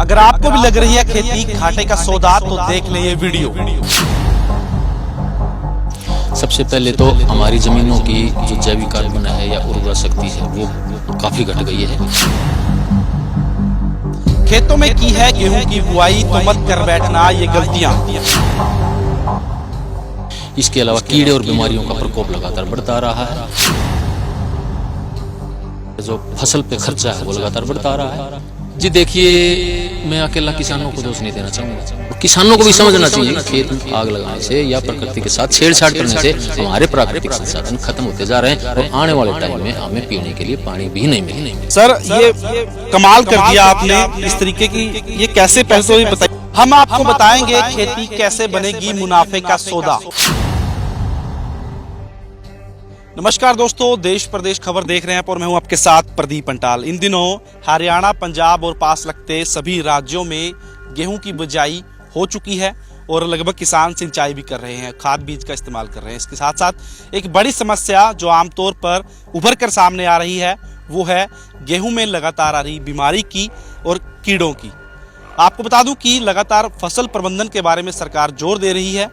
अगर आपको भी लग रही है खेती घाटे का सौदा तो देख लें ये वीडियो। सबसे पहले तो हमारी जमीनों की जो जैविक कार्बन है या उर्वरा शक्ति है वो काफी घट गई है। खेतों में की है गेहूं की बुआई तो मत कर बैठना ये गलतियां। इसके अलावा कीड़े और बीमारियों का प्रकोप लगातार बढ़ता रहा है। जो फसल पे खर्चा है वो लगातार बढ़ता रहा है। जी देखिए, मैं अकेला किसानों को दोष नहीं देना चाहूंगा। किसानों को भी समझना चाहिए खेत में आग लगाने से या प्रकृति के साथ छेड़छाड़ करने से हमारे प्राकृतिक संसाधन खत्म होते जा रहे हैं और आने वाले टाइम में हमें पीने के लिए पानी भी नहीं मिलेगा। सर ये कमाल कर दिया आपने इस तरीके की, ये कैसे पैसों में बताइए। हम आपको बताएंगे खेती कैसे बनेगी मुनाफे का सौदा। नमस्कार दोस्तों, देश प्रदेश खबर देख रहे हैं और मैं हूं आपके साथ प्रदीप पंटाल। इन दिनों हरियाणा, पंजाब और पास लगते सभी राज्यों में गेहूं की बिजाई हो चुकी है और लगभग किसान सिंचाई भी कर रहे हैं, खाद बीज का इस्तेमाल कर रहे हैं। इसके साथ साथ एक बड़ी समस्या जो आमतौर पर उभर कर सामने आ रही है वो है गेहूं में लगातार आ रही बीमारी की और कीड़ों की। आपको बता दूं कि लगातार फसल प्रबंधन के बारे में सरकार जोर दे रही है,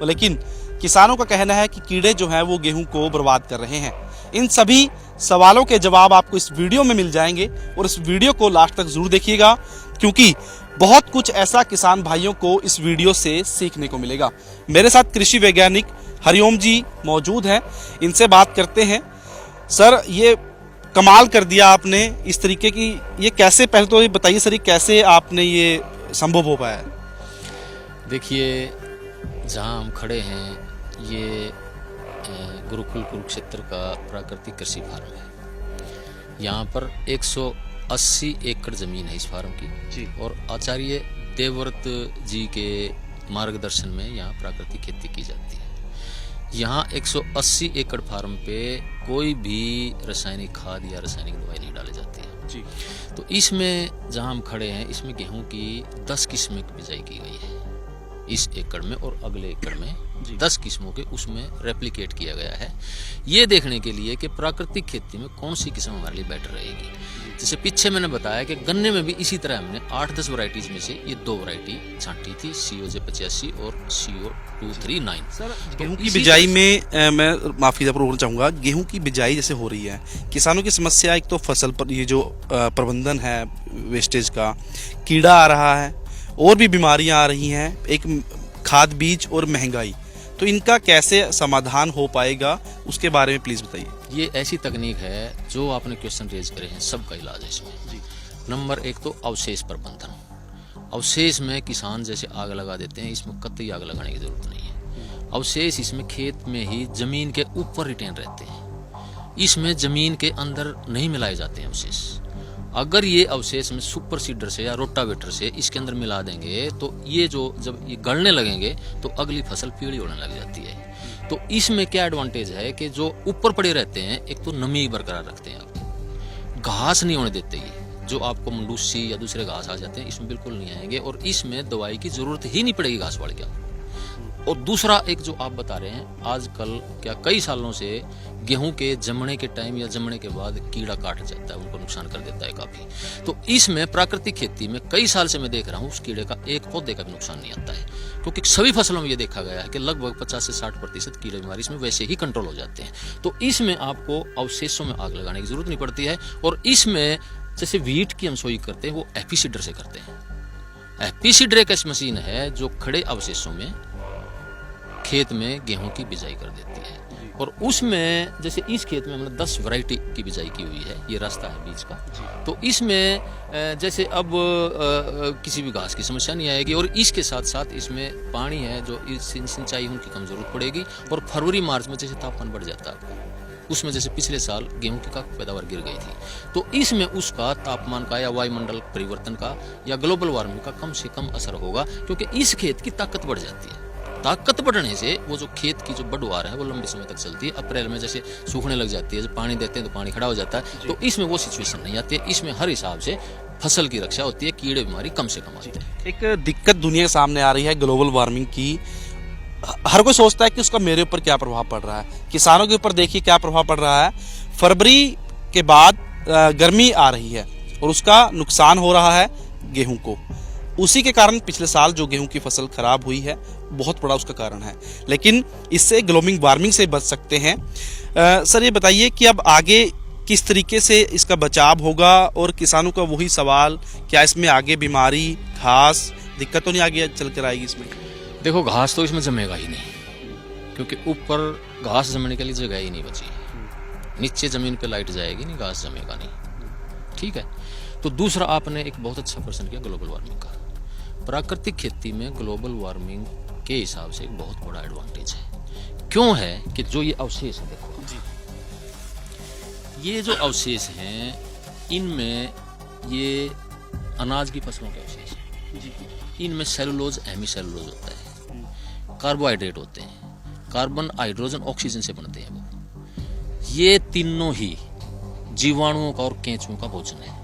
लेकिन किसानों का कहना है कि कीड़े जो हैं वो गेहूं को बर्बाद कर रहे हैं। इन सभी सवालों के जवाब आपको इस वीडियो में मिल जाएंगे और इस वीडियो को लास्ट तक जरूर देखिएगा, क्योंकि बहुत कुछ ऐसा किसान भाइयों को इस वीडियो से सीखने को मिलेगा। मेरे साथ कृषि वैज्ञानिक हरिओम जी मौजूद हैं, इनसे बात करते हैं। सर ये कमाल कर दिया आपने इस तरीके की, ये कैसे, पहले तो ये बताइए सर, कैसे आपने ये संभव हो पाया? देखिए, जहाँ हम खड़े हैं ये गुरुकुल कुरुक्षेत्र का प्राकृतिक कृषि फार्म है। यहाँ पर 180 एकड़ जमीन है इस फार्म की जी। और आचार्य देवव्रत जी के मार्गदर्शन में यहाँ प्राकृतिक खेती की जाती है। यहाँ 180 एकड़ फार्म पे कोई भी रासायनिक खाद या रासायनिक दवाई नहीं डाली जाती है जी। तो इसमें जहाँ हम खड़े हैं इसमें गेहूं की 10 किस्में की बिजाई की गई है इस एकड़ में, और अगले एकड़ में 10 किस्मों के उसमें रेप्लिकेट किया गया है, ये देखने के लिए कि प्राकृतिक खेती में कौन सी किस्म हमारे लिए बेटर रहेगी। जैसे पीछे मैंने बताया कि गन्ने में भी इसी तरह हमने 8-10 वैरायटीज में से ये 2 वैरायटी छांटी थी, COJ 85 और CO 239। गेहूं की बिजाई में मैं माफी पूछना चाहूंगा, गेहूं की बिजाई जैसे हो रही है, किसानों की समस्या एक तो फसल पर ये जो प्रबंधन है वेस्टेज का, कीड़ा आ रहा है और भी बीमारियां आ रही हैं, एक खाद बीज और महंगाई, तो इनका कैसे समाधान हो पाएगा उसके बारे में प्लीज बताइए। ये ऐसी तकनीक है जो आपने क्वेश्चन रेज करे हैं, सबका इलाज है इसमें जी। नंबर 1 तो अवशेष प्रबंधन। अवशेष में किसान जैसे आग लगा देते हैं, इसमें कतई आग लगाने की जरूरत नहीं है। अवशेष इसमें खेत में ही जमीन के ऊपर रिटेन रहते हैं, इसमें जमीन के अंदर नहीं मिलाए जाते हैं अवशेष। अगर ये अवशेष में सुपर सीडर से या रोटावेटर से इसके अंदर मिला देंगे तो ये जो जब ये गलने लगेंगे तो अगली फसल पीली होने लग जाती है। तो इसमें क्या एडवांटेज है कि जो ऊपर पड़े रहते हैं, एक तो नमी बरकरार रखते हैं, आप घास नहीं होने देते, ये जो आपको मंडूसी या दूसरे घास आ जाते हैं इसमें बिल्कुल नहीं आएंगे, और इसमें दवाई की जरूरत ही नहीं पड़ेगी घास वाले क्या। और दूसरा एक जो आप बता रहे हैं, आजकल क्या कई सालों से गेहूं के जमने के टाइम या जमने के बाद कीड़ा काट जाता है, उनको नुकसान कर देता है काफी। तो इसमें प्राकृतिक खेती में कई साल से मैं देख रहा हूं उस कीड़े का एक पौधे का भी नुकसान नहीं आता है, क्योंकि सभी फसलों में ये देखा गया है कि लगभग 50 से 60% कीड़े बीमारी इसमें वैसे ही कंट्रोल हो जाते हैं। तो इसमें आपको अवशेषों में आग लगाने की जरूरत नहीं पड़ती है। और इसमें जैसे वीट की हम सोई करते हैं वो एपीसीडर से करते हैं। एपीसीडर एक ऐसी मशीन है जो खड़े अवशेषों में खेत में गेहूं की बिजाई कर देती है। और उसमें जैसे इस खेत में हमने 10 वैरायटी की बिजाई की हुई है, ये रास्ता है बीज का। तो इसमें जैसे अब किसी भी घास की समस्या नहीं आएगी, और इसके साथ साथ इसमें पानी है जो सिंचाई उनकी कम जरूरत पड़ेगी। और फरवरी मार्च में जैसे तापमान बढ़ जाता है, उसमें जैसे पिछले साल गेहूं की पैदावार गिर गई थी, तो इसमें उसका तापमान का या वायुमंडल परिवर्तन का या ग्लोबल वार्मिंग का कम से कम असर होगा, क्योंकि इस खेत की ताकत बढ़ जाती है। ताकत बढ़ने से वो जो खेत की जो बढ़वार है वो लंबे समय तक चलती है। अप्रैल में जैसे सूखने लग जाती है, जब पानी देते हैं तो पानी खड़ा हो जाता है, तो इसमें वो सिचुएशन नहीं आती है। इसमें हर हिसाब से फसल की रक्षा होती है, कीड़े बीमारी कम से कम आती है। एक दिक्कत दुनिया के सामने आ रही है ग्लोबल वार्मिंग की। हर कोई सोचता है कि उसका मेरे ऊपर क्या प्रभाव पड़ रहा है, किसानों के ऊपर देखिए क्या प्रभाव पड़ रहा है। फरवरी के बाद गर्मी आ रही है और उसका नुकसान हो रहा है गेहूं को। उसी के कारण पिछले साल जो गेहूं की फसल खराब हुई है, बहुत बड़ा उसका कारण है। लेकिन इससे ग्लोबल वार्मिंग से बच सकते हैं। सर ये बताइए कि अब आगे किस तरीके से इसका बचाव होगा, और किसानों का वही सवाल, क्या इसमें आगे बीमारी, घास, दिक्कत तो नहीं आगे चल कर आएगी इसमें? देखो, घास तो इसमें जमेगा ही नहीं, क्योंकि ऊपर घास जमने के लिए जगह ही नहीं बची। नीचे जमीन पे लाइट जाएगी नहीं, घास जमेगा नहीं। ठीक है। तो दूसरा आपने एक बहुत अच्छा प्रश्न किया ग्लोबल वार्मिंग का। प्राकृतिक खेती में ग्लोबल वार्मिंग के हिसाब से एक बहुत बड़ा एडवांटेज है। क्यों है कि जो ये अवशेष है, देखो ये जो अवशेष हैं, इनमें ये अनाज की फसलों के अवशेष हैं। इनमें सेलुलोज, हेमी सेलुलोज होता है, कार्बोहाइड्रेट होते हैं, कार्बन, हाइड्रोजन, ऑक्सीजन से बनते हैं वो। ये तीनों ही जीवाणुओं का और केंचुओं का भोजन है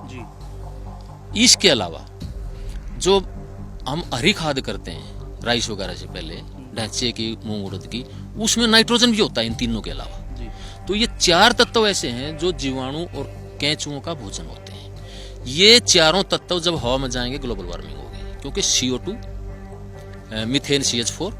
जी। इसके अलावा जो हम हरी खाद करते हैं राइस वगैरह से पहले, ढैंचे की, मूंग उड़द की, उसमें नाइट्रोजन भी होता है इन तीनों के अलावा। तो ये 4 तत्व ऐसे हैं जो जीवाणु और केंचुओं का भोजन होते हैं। ये चारों तत्व जब हवा में जाएंगे ग्लोबल वार्मिंग होगी, क्योंकि CO2, methane CH4,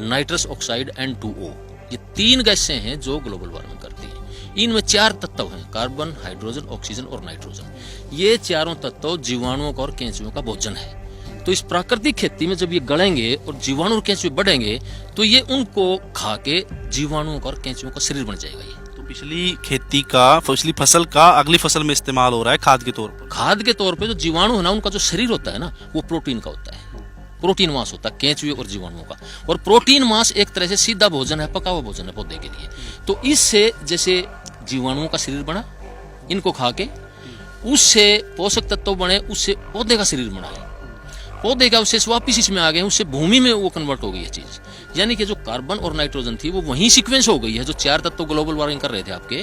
nitrous oxide N2O, ये 3 गैसें हैं जो ग्लोबल वार्मिंग करती हैं। इनमें 4 तत्व हैं, कार्बन, हाइड्रोजन, ऑक्सीजन और नाइट्रोजन। ये चारों तत्व जीवाणुओं का और केंचुओं का भोजन है। तो इस प्राकृतिक खेती में जब ये गलेंगे और जीवाणु और केंचुए बढ़ेंगे, तो ये उनको खा के जीवाणुओं का और केंचुओं का शरीर बन जाएगा। ये तो पिछली फसल का अगली फसल में इस्तेमाल हो रहा है खाद के तौर पर। खाद के तौर पे जो जीवाणु है ना, उनका जो शरीर होता है ना, वो प्रोटीन का होता है, प्रोटीन मांस होता है केंचुए और जीवाणुओं का। और प्रोटीन मांस एक तरह से सीधा भोजन है, पका हुआ भोजन है पौधे के लिए। तो इससे जैसे जीवाणुओं का शरीर बना, इनको खा के उससे पोषक तत्व बने, उससे पौधे का शरीर बना है, पौधे का अवशेष वापिस इसमें आ गए, उससे भूमि में वो कन्वर्ट हो गई है चीज। यानी कि जो कार्बन और नाइट्रोजन थी वो वहीं सीक्वेंस हो गई है। जो 4 तत्व ग्लोबल वार्मिंग कर रहे थे आपके,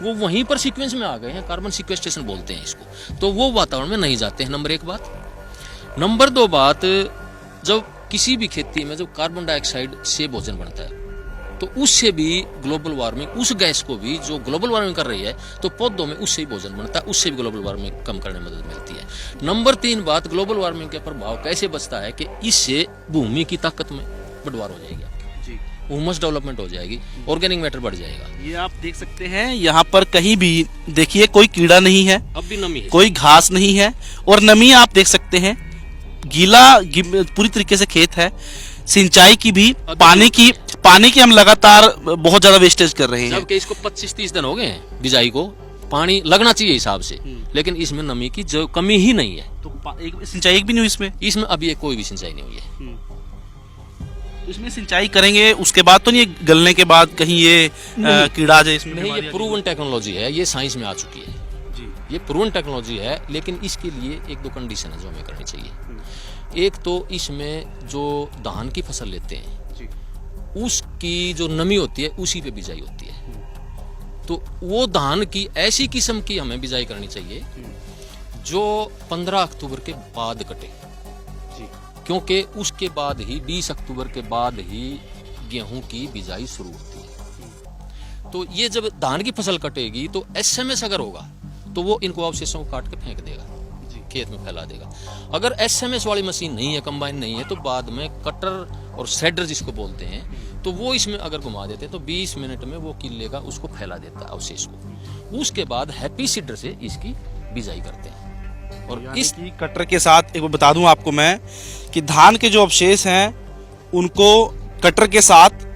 वो वहीं पर सीक्वेंस में आ गए हैं। कार्बन सीक्वेस्ट्रेशन बोलते हैं इसको। तो वो वातावरण में नहीं जाते हैं, नंबर 1 बात। नंबर 2 बात, जब किसी भी खेती में जब कार्बन डाइऑक्साइड से भोजन बनता है, तो उससे भी ग्लोबल वार्मिंग, उस गैस को भी जो ग्लोबल वार्मिंग कर रही है, तो पौधों में उससे ही भोजन बनता है, उससे भी ग्लोबल वार्मिंग कम करने में मदद मिलती है। नंबर 3 बात, ग्लोबल वार्मिंग के प्रभाव कैसे बचता है कि इससे भूमि की ताकत में बढ़वार हो जाएगी, ह्यूमस डेवलपमेंट हो जाएगी, ऑर्गेनिक मैटर बढ़ जाएगा। ये आप देख सकते हैं, यहाँ पर कहीं भी देखिए कोई कीड़ा नहीं है, अब भी नमी है, कोई घास नहीं है, और नमी आप देख सकते हैं, गीला पूरी तरीके से खेत है। सिंचाई की भी, पानी की हम लगातार बहुत ज्यादा वेस्टेज कर रहे हैं। जबकि इसको 25-30 दिन हो गए हैं बिजाई को, पानी लगना चाहिए हिसाब से, लेकिन इसमें नमी की जो कमी ही नहीं है। तो सिंचाई भी नहीं हुई इसमें अभी कोई भी सिंचाई नहीं हुई है। तो इसमें सिंचाई करेंगे, उसके बाद तो नहीं गलने के बाद कहीं ये कीड़ा जाए इसमें? नहीं, ये प्रूवन टेक्नोलॉजी है, ये साइंस में आ चुकी है जी। ये प्रूवन टेक्नोलॉजी है, लेकिन इसके लिए 1-2 कंडीशन है जो हमें करनी चाहिए। एक तो इसमें जो धान की फसल लेते हैं, उसकी जो नमी होती है उसी पे बिजाई होती है। तो वो धान की ऐसी किस्म की हमें बिजाई करनी चाहिए जो 15 अक्टूबर के बाद कटे, क्योंकि उसके बाद ही 20 अक्टूबर के बाद ही गेहूं की बिजाई शुरू होती है। तो ये जब धान की फसल कटेगी, तो SMS अगर होगा तो वो इनको अवशेषों को काट के फेंक देगा, खेत में फैला देगा। अगर SMS वाली मशीन नहीं है, कंबाइन नहीं है, तो बाद में कटर और शेडर जिसको बोलते हैं, तो वो इसमें अगर घुमा देते हैं तो 20 मिनट में वो किले का उसको फैला देता है अवशेष को। उसके बाद हैप्पी सीडर से इसकी बिजाई करते हैं। और इस कटर के साथ एक बार बता दूं आपको मैं कि धान के जो अवशेष हैं उनको कटर के साथ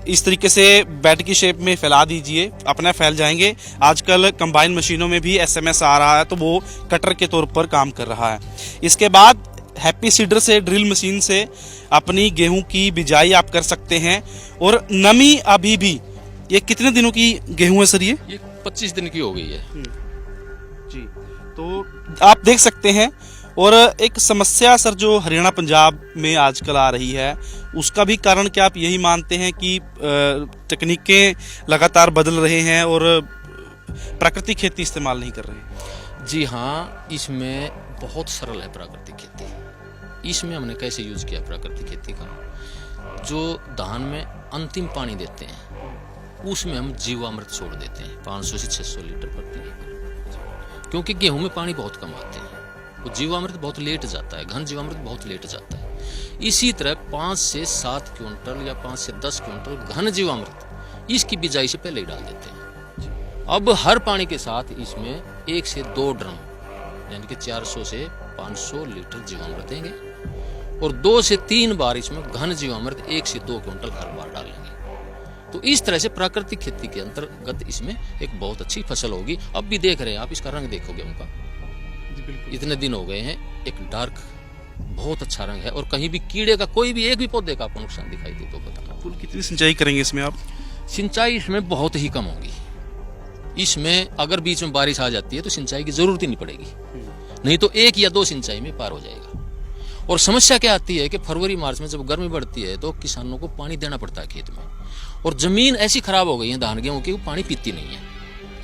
इस तरीके से बैट की शेप में फैला दीजिए, अपना फैल जाएंगे। आजकल कंबाइन मशीनों में भी SMS आ रहा है, तो वो कटर के तौर पर काम कर रहा है। इसके बाद हैप्पी सीडर से, ड्रिल मशीन से अपनी गेहूं की बिजाई आप कर सकते हैं। और नमी अभी भी, ये कितने दिनों की गेहूं है सर? ये 25 दिन की हो गई है जी। तो आप देख सकते हैं। और एक समस्या सर जो हरियाणा पंजाब में आजकल आ रही है, उसका भी कारण क्या आप यही मानते हैं कि तकनीकें लगातार बदल रहे हैं और प्राकृतिक खेती इस्तेमाल नहीं कर रहे हैं? जी हाँ, इसमें बहुत सरल है प्राकृतिक खेती। इसमें हमने कैसे यूज किया प्राकृतिक खेती का, जो धान में अंतिम पानी देते हैं उसमें हम जीवामृत छोड़ देते हैं 500 से 600 लीटर प्रति एकड़, क्योंकि गेहूं में पानी बहुत कम आते हैं। वो जीवामृत बहुत लेट जाता है, घन जीवामृत बहुत लेट जाता है। इसी तरह 5 से 7 क्विंटल या 5 से 10 क्विंटल घन जीवामृत इसकी बिजाई से पहले ही डाल देते हैं। अब हर पानी के साथ इसमें 1 से 2 ड्रम यानी कि 400 से 500 लीटर जीवामृत देंगे और 2 से 3 बार इसमें घन जीवामृत 1 से 2 क्विंटल हर बार डालेंगे। तो इस तरह से प्राकृतिक खेती के अंतर्गत इसमें एक बहुत अच्छी फसल होगी। अब भी देख रहे हैं आप, इसका रंग देखोगे उनका, इतने दिन हो गए हैं, एक डार्क बहुत अच्छा रंग है और कहीं भी कीड़े का कोई भी एक भी पौधे का आपको नुकसान दिखाई दे तो बताना। कुल कितनी सिंचाई करेंगे इसमें आप? सिंचाई इसमें बहुत ही कम होगी। इसमें अगर बीच में बारिश आ जाती है तो सिंचाई की जरूरत ही नहीं पड़ेगी, नहीं तो 1 या 2 सिंचाई में पार हो जाएगा। और समस्या क्या आती है कि फरवरी मार्च में जब गर्मी बढ़ती है तो किसानों को पानी देना पड़ता है खेत में, और जमीन ऐसी खराब हो गई है धान गेहूं की, वो पानी पीती नहीं है,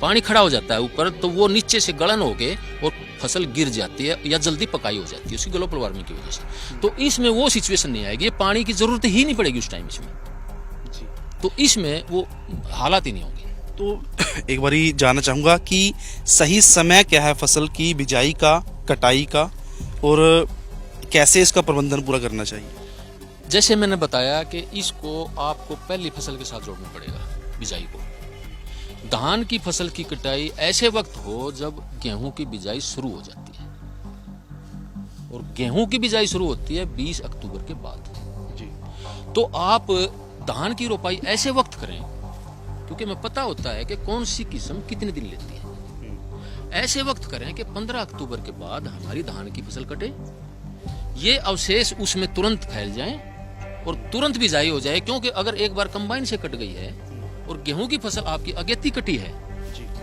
पानी खड़ा हो जाता है ऊपर, तो वो नीचे से गलन होके और फसल गिर जाती है या जल्दी पकाई हो जाती है उसकी ग्लोबल वार्मिंग की वजह से। तो इसमें वो सिचुएशन नहीं आएगी, पानी की जरूरत ही नहीं पड़ेगी उस टाइम इसमें, तो इसमें वो हालात ही नहीं होंगे। तो एक बारी जानना चाहूंगा कि सही समय क्या है फसल की बिजाई का, कटाई का, और कैसे इसका प्रबंधन पूरा करना चाहिए? जैसे मैंने बताया कि इसको आपको पहली फसल के साथ जोड़ना पड़ेगा बिजाई को। धान की फसल की कटाई ऐसे वक्त हो जब गेहूं की बिजाई शुरू हो जाती है, और गेहूं की बिजाई शुरू होती है 20 अक्टूबर के बाद जी। तो आप धान की रोपाई ऐसे वक्त करें क्योंकि हमें पता होता है कि कौन सी किस्म कितने दिन लेती है। ऐसे वक्त करें कि 15 अक्टूबर के बाद हमारी धान की फसल कटे, ये अवशेष उसमें तुरंत फैल जाएं और तुरंत बिजाई हो जाए, क्योंकि अगर एक बार कंबाइन से कट गई है और गेहूं की फसल आपकी अगेती कटी है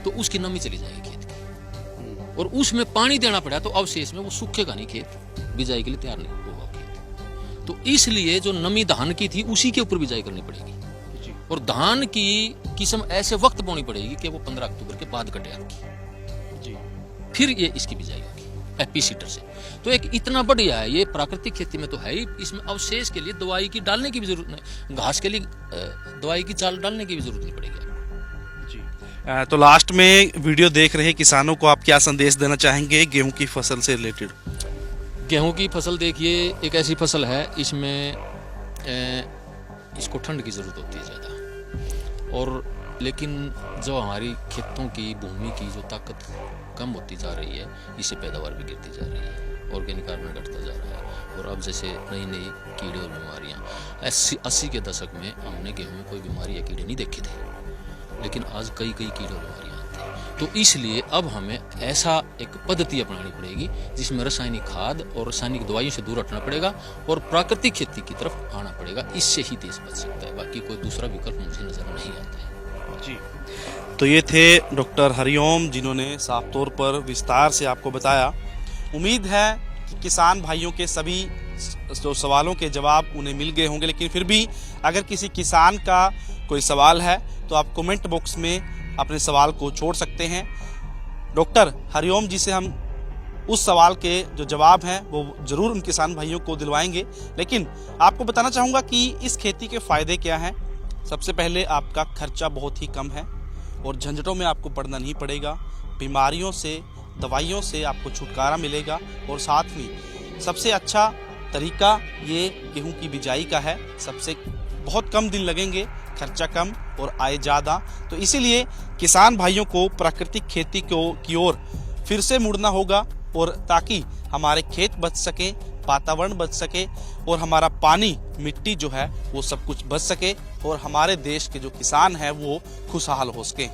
तो उसकी नमी चली जाएगी खेत की, और उसमें पानी देना पड़ा तो अवशेष में वो सूखेगा नहीं, खेत बिजाई के लिए तैयार नहीं होगा खेत। तो इसलिए जो नमी धान की थी उसी के ऊपर बिजाई करनी पड़ेगी, और धान की किस्म ऐसे वक्त बोनी पड़ेगी कि वो 15 अक्टूबर के बाद कटे आपकी, फिर ये इसकी बिजाई होगी एपी सीटर से। तो एक इतना बढ़िया है ये, प्राकृतिक खेती में तो है ही, इसमें अवशेष के लिए दवाई की डालने की भी जरूरत नहीं, घास के लिए दवाई की चाल डालने की भी जरूरत नहीं पड़ेगी जी। तो लास्ट में वीडियो देख रहे किसानों को आप क्या संदेश देना चाहेंगे गेहूं की फसल से रिलेटेड? गेहूं की फसल देखिए एक ऐसी फसल है, इसमें इसको ठंड की जरूरत होती है ज़्यादा, और लेकिन जो हमारी खेतों की भूमि की जो ताकत कम होती जा रही है, इससे पैदावार भी गिरती जा रही है, ऑर्गेनिक कार्बन घटता जा रहा है। और अब जैसे नई नई कीड़े और बीमारियाँ, 80 के दशक में हमने गेहूं में कोई बीमारी या कीड़े नहीं देखे थे, लेकिन आज कई कीड़े और बीमारियाँ आती हैं। तो इसलिए अब हमें ऐसा एक पद्धति अपनानी पड़ेगी जिसमें रासायनिक खाद और रासायनिक दवाइयों से दूर हटना पड़ेगा और प्राकृतिक खेती की तरफ आना पड़ेगा। इससे ही देश बच सकता है, बाकी कोई दूसरा विकल्प मुझे नजर नहीं आता है जी। तो ये थे डॉक्टर हरिओम, जिन्होंने साफ तौर पर विस्तार से आपको बताया। उम्मीद है कि किसान भाइयों के सभी जो सवालों के जवाब उन्हें मिल गए होंगे, लेकिन फिर भी अगर किसी किसान का कोई सवाल है तो आप कमेंट बॉक्स में अपने सवाल को छोड़ सकते हैं। डॉक्टर हरिओम जी से हम उस सवाल के जो जवाब हैं वो ज़रूर उन किसान भाइयों को दिलवाएंगे, लेकिन आपको बताना चाहूँगा कि इस खेती के फ़ायदे क्या हैं। सबसे पहले आपका खर्चा बहुत ही कम है और झंझटों में आपको पड़ना नहीं पड़ेगा, बीमारियों से, दवाइयों से आपको छुटकारा मिलेगा, और साथ में सबसे अच्छा तरीका ये गेहूं की बिजाई का है। सबसे बहुत कम दिन लगेंगे, खर्चा कम और आय ज़्यादा। तो इसीलिए किसान भाइयों को प्राकृतिक खेती की ओर फिर से मुड़ना होगा, और ताकि हमारे खेत बच सके, वातावरण बच सके, और हमारा पानी, मिट्टी जो है वो सब कुछ बच सके, और हमारे देश के जो किसान हैं वो खुशहाल हो सके।